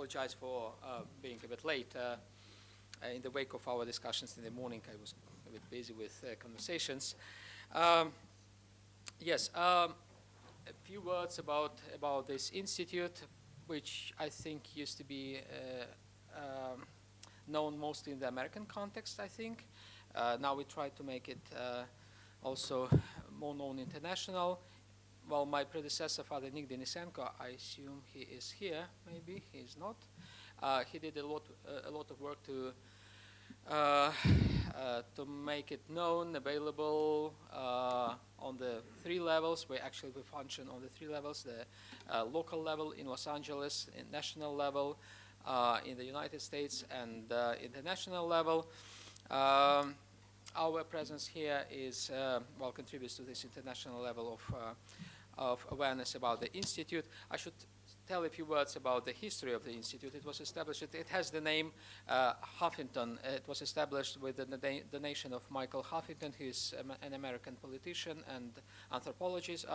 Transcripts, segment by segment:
apologize for being a bit late. In the wake of our discussions in the morning, I was a bit busy with conversations. Yes, a few words about this institute, which I think used to be known mostly in the American context, I think. Now we try to make it also more known international. Well, my predecessor, Father Nick Denisenko, I assume he is here. Maybe he is not. He did a lot of work to make it known, available on the three levels. We function on the three levels: the local level in Los Angeles, in national level in the United States, and international level. Our presence here is well contributes to this international level of awareness about the institute. I should tell a few words about the history of the institute. It was established. It has the name Huffington. It was established with the donation of Michael Huffington, who is an American politician and anthropologist,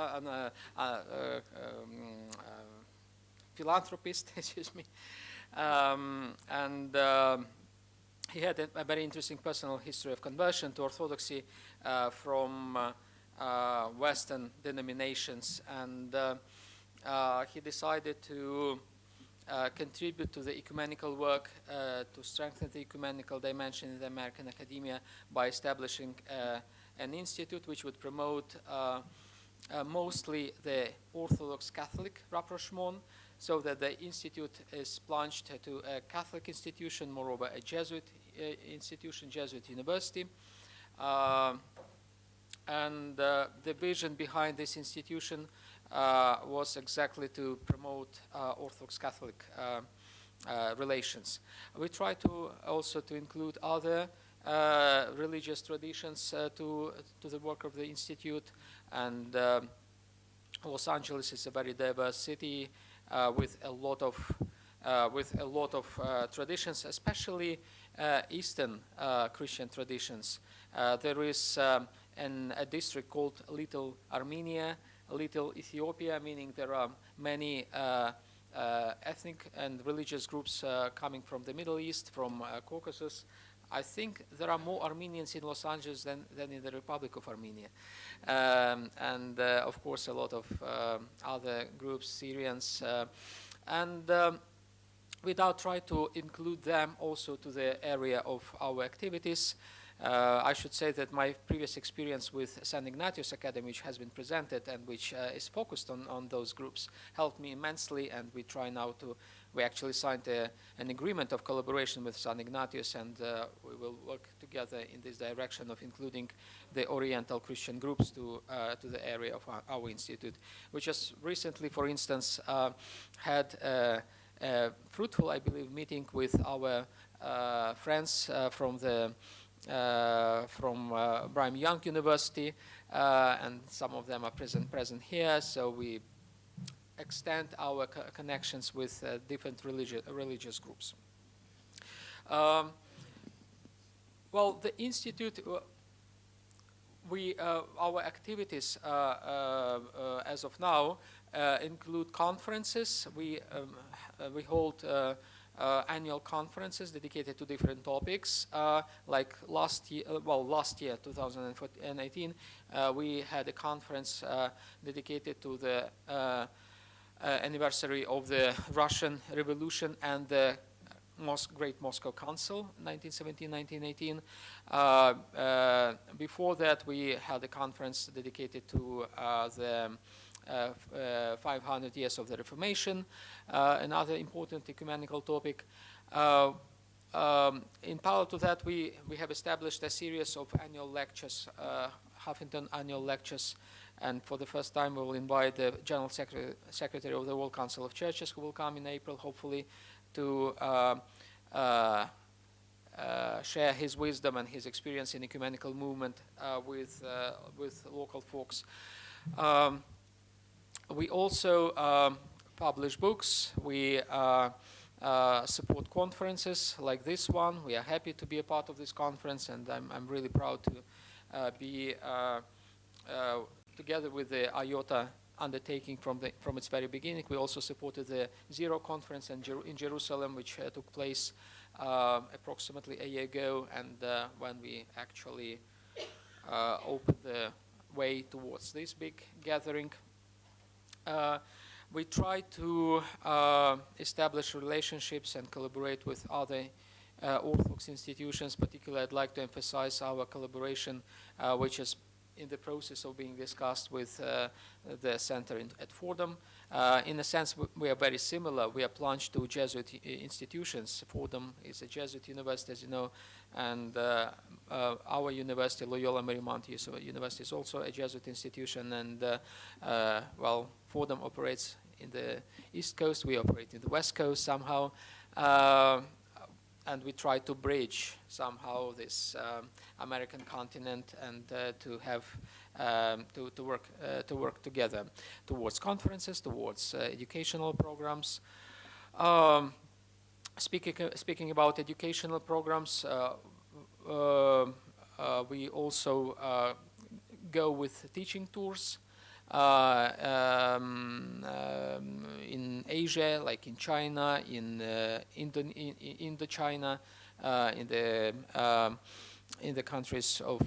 philanthropist. Excuse me, and. He had a very interesting personal history of conversion to Orthodoxy from Western denominations, and he decided to contribute to the ecumenical work, to strengthen the ecumenical dimension in the American academia by establishing an institute which would promote mostly the Orthodox Catholic rapprochement, so that the institute is plunged to a Catholic institution, moreover a Jesuit institution, Jesuit university. And the vision behind this institution was exactly to promote Orthodox Catholic relations. We try to also to include other religious traditions to the work of the institute, and Los Angeles is a very diverse city with a lot of traditions, especially Eastern Christian traditions. There is a district called Little Armenia, Little Ethiopia, meaning there are many ethnic and religious groups coming from the Middle East, from Caucasus. I think there are more Armenians in Los Angeles than in the Republic of Armenia. And of course a lot of other groups, Syrians, and we now try to include them also to the area of our activities. I should say that my previous experience with St. Ignatius Academy, which has been presented and which is focused on those groups, helped me immensely, and we try now to, we actually signed an agreement of collaboration with St. Ignatius, and we will work together in this direction of including the Oriental Christian groups to the area of our institute, which has recently, for instance, had a fruitful, I believe, meeting with our friends from Brigham Young University, and some of them are present here. So we extend our connections with different religious groups. Well, the institute, our activities as of now include conferences. We hold annual conferences dedicated to different topics. Like last year, 2018, we had a conference dedicated to the anniversary of the Russian Revolution and the Great Moscow Council, 1917-1918. Before that, we had a conference dedicated to the 500 years of the Reformation, another important ecumenical topic. In parallel to that, we have established a series of annual lectures, Huffington annual lectures, and for the first time we will invite the General Secretary of the World Council of Churches, who will come in April, hopefully, to share his wisdom and his experience in ecumenical movement with local folks. We also publish books. We support conferences like this one. We are happy to be a part of this conference, and I'm really proud to be together with the IOTA undertaking from its very beginning. We also supported the Zero Conference in Jerusalem, which took place approximately a year ago, and when we actually opened the way towards this big gathering. We try to establish relationships and collaborate with other Orthodox institutions. Particularly, I'd like to emphasize our collaboration, which is in the process of being discussed with the center at Fordham. In a sense, we are very similar. We are plunged to Jesuit institutions. Fordham is a Jesuit university, as you know, and our university, Loyola Marymount University, is also a Jesuit institution. And well, Fordham operates in the East Coast. We operate in the West Coast somehow. And we try to bridge somehow this American continent and to have to work together towards conferences, towards educational programs. Speaking about educational programs, we also go with teaching tours in Asia, like in China, in Indochina, in the countries of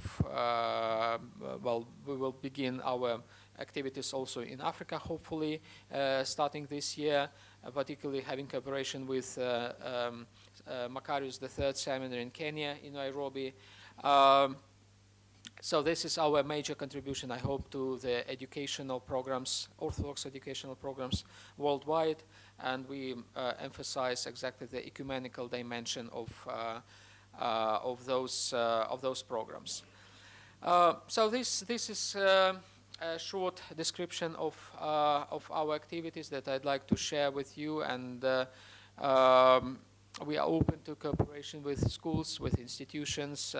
well, we will begin our activities also in Africa, hopefully, starting this year, particularly having cooperation with Macarius III Seminary in Kenya, in Nairobi. So this is our major contribution, I hope, to the educational programs, Orthodox educational programs worldwide, and we emphasize exactly the ecumenical dimension of those programs. So this is a short description of our activities that I'd like to share with you, and we are open to cooperation with schools, with institutions,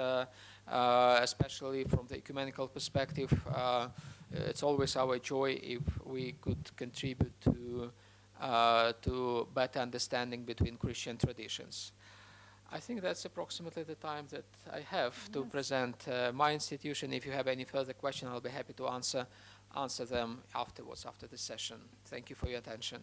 especially from the ecumenical perspective. It's always our joy if we could contribute to better understanding between Christian traditions. I think that's approximately the time that I have to present my institution. If you have any further questions, I'll be happy to answer them afterwards, after the session. Thank you for your attention.